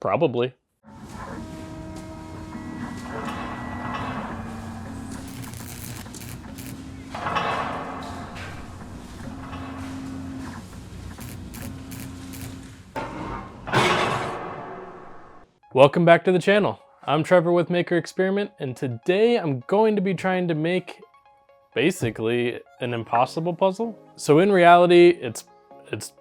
Probably. Welcome back to the channel. I'm Trevor with Maker Experiment, and today I'm going to be trying to make basically an impossible puzzle. So in reality, it's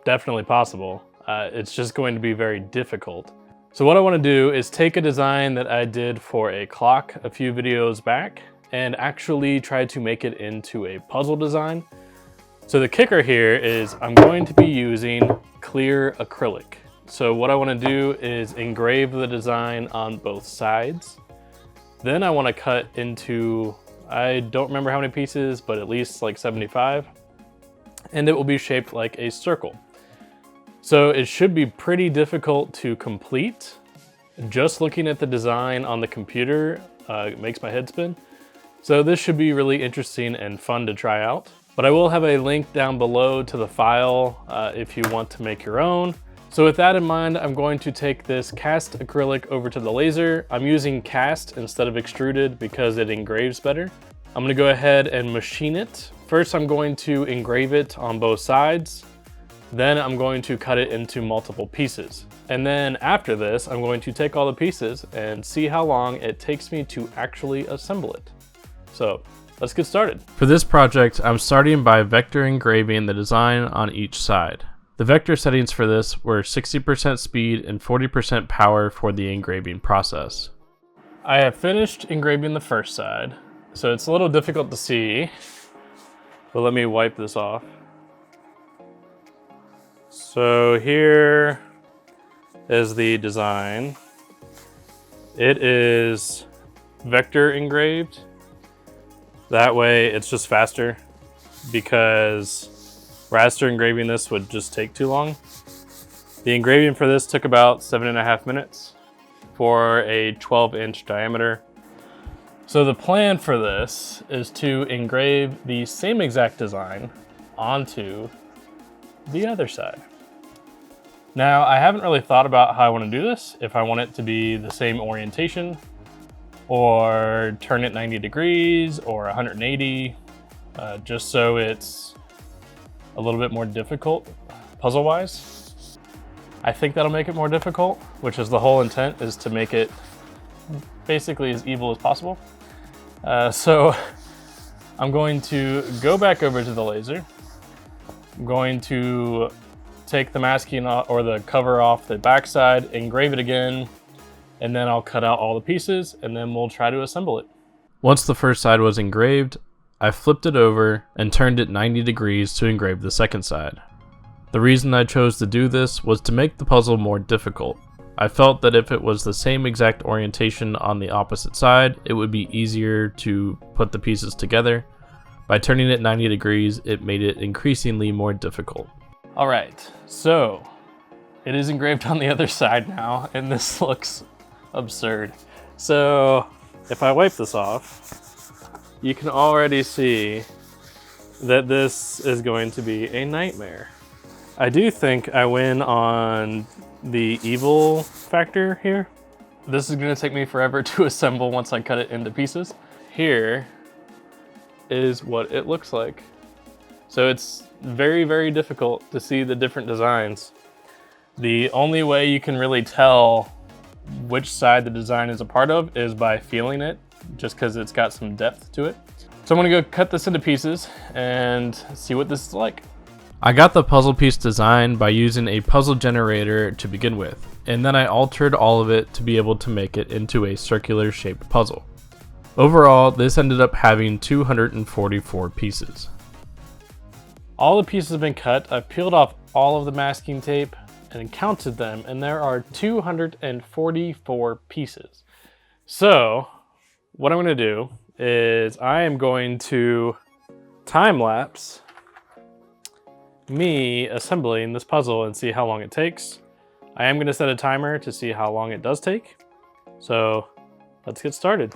definitely possible. It's just going to be very difficult. So what I want to do is take a design that I did for a clock a few videos back and actually try to make it into a puzzle design. So the kicker here is I'm going to be using clear acrylic. So what I want to do is engrave the design on both sides. Then I want to cut into, I don't remember how many pieces, but at least like 75. And it will be shaped like a circle. So it should be pretty difficult to complete. Just looking at the design on the computer makes my head spin. So this should be really interesting and fun to try out. But I will have a link down below to the file if you want to make your own. So with that in mind, I'm going to take this cast acrylic over to the laser. I'm using cast instead of extruded because it engraves better. I'm gonna go ahead and machine it. First, I'm going to engrave it on both sides. Then I'm going to cut it into multiple pieces. And then after this, I'm going to take all the pieces and see how long it takes me to actually assemble it. So let's get started. For this project, I'm starting by vector engraving the design on each side. The vector settings for this were 60% speed and 40% power for the engraving process. I have finished engraving the first side, so it's a little difficult to see, but let me wipe this off. So here is the design. It is vector engraved. That way it's just faster because raster engraving this would just take too long. The engraving for this took about 7.5 minutes for a 12-inch diameter. So the plan for this is to engrave the same exact design onto the other side. Now, I haven't really thought about how I want to do this, if I want it to be the same orientation or turn it 90 degrees or 180, just so it's a little bit more difficult puzzle-wise. I think that'll make it more difficult, which is the whole intent, is to make it basically as evil as possible. So I'm going to go back over to the laser. I'm going to take the masking or the cover off the backside, engrave it again, and then I'll cut out all the pieces and then we'll try to assemble it. Once the first side was engraved, I flipped it over and turned it 90 degrees to engrave the second side. The reason I chose to do this was to make the puzzle more difficult. I felt that if it was the same exact orientation on the opposite side, it would be easier to put the pieces together. By turning it 90 degrees, it made it increasingly more difficult. All right, so it is engraved on the other side now, and this looks absurd. So if I wipe this off, you can already see that this is going to be a nightmare. I do think I win on the evil factor here. This is gonna take me forever to assemble once I cut it into pieces. Here is what it looks like. So it's very, very difficult to see the different designs. The only way you can really tell which side the design is a part of is by feeling it, just because it's got some depth to it. So I'm gonna go cut this into pieces and see what this is like. I got the puzzle piece design by using a puzzle generator to begin with, and then I altered all of it to be able to make it into a circular shaped puzzle. Overall, this ended up having 244 pieces. All the pieces have been cut. I've peeled off all of the masking tape and counted them, and there are 244 pieces. So what I'm gonna do is I am going to time lapse me assembling this puzzle and see how long it takes. I am gonna set a timer to see how long it does take. So let's get started.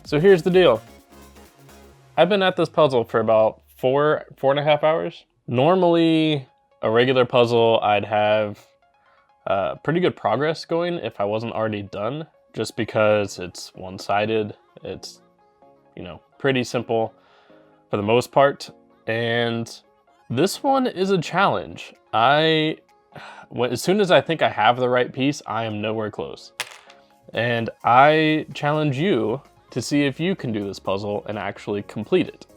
So here's the deal. I've been at this puzzle for about four and a half hours. Normally, a regular puzzle, I'd have pretty good progress going if I wasn't already done, just because it's one-sided. It's, you know, pretty simple for the most part. And this one is a challenge. As soon as I think I have the right piece, I am nowhere close. And I challenge you to see if you can do this puzzle and actually complete it.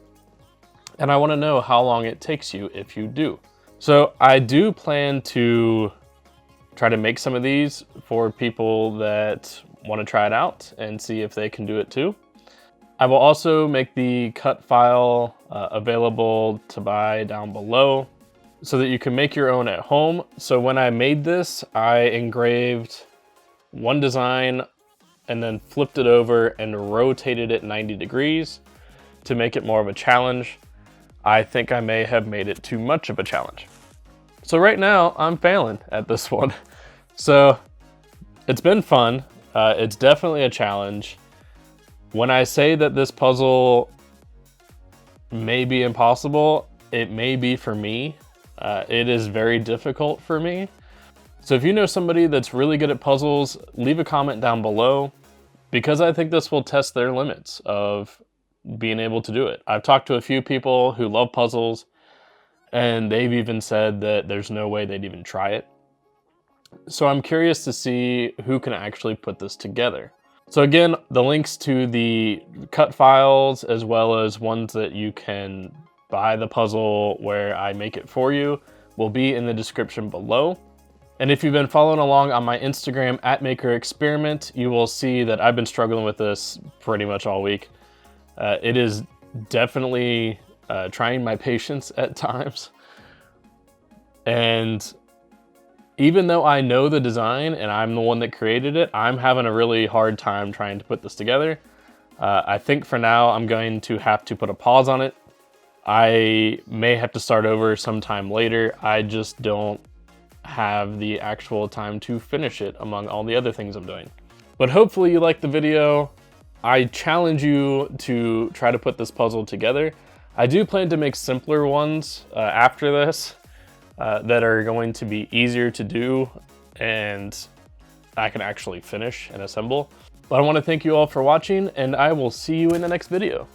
And I want to know how long it takes you if you do. So I do plan to try to make some of these for people that want to try it out and see if they can do it too. I will also make the cut file available to buy down below so that you can make your own at home. So when I made this, I engraved one design and then flipped it over and rotated it 90 degrees to make it more of a challenge. I think I may have made it too much of a challenge. So right now I'm failing at this one. So it's been fun. It's definitely a challenge. When I say that this puzzle may be impossible, it may be for me. It is very difficult for me. So if you know somebody that's really good at puzzles, leave a comment down below, because I think this will test their limits of being able to do it. I've talked to a few people who love puzzles, and they've even said that there's no way they'd even try it. So I'm curious to see who can actually put this together. So again, the links to the cut files, as well as ones that you can buy the puzzle where I make it for you, will be in the description below. And if you've been following along on my Instagram @MakerExperiment, you will see that I've been struggling with this pretty much all week. It is definitely trying my patience at times. And even though I know the design and I'm the one that created it, I'm having a really hard time trying to put this together. I think for now, I'm going to have to put a pause on it. I may have to start over sometime later. I just don't have the actual time to finish it among all the other things I'm doing. But hopefully you liked the video. I challenge you to try to put this puzzle together. I do plan to make simpler ones after this that are going to be easier to do and I can actually finish and assemble. But I want to thank you all for watching, and I will see you in the next video.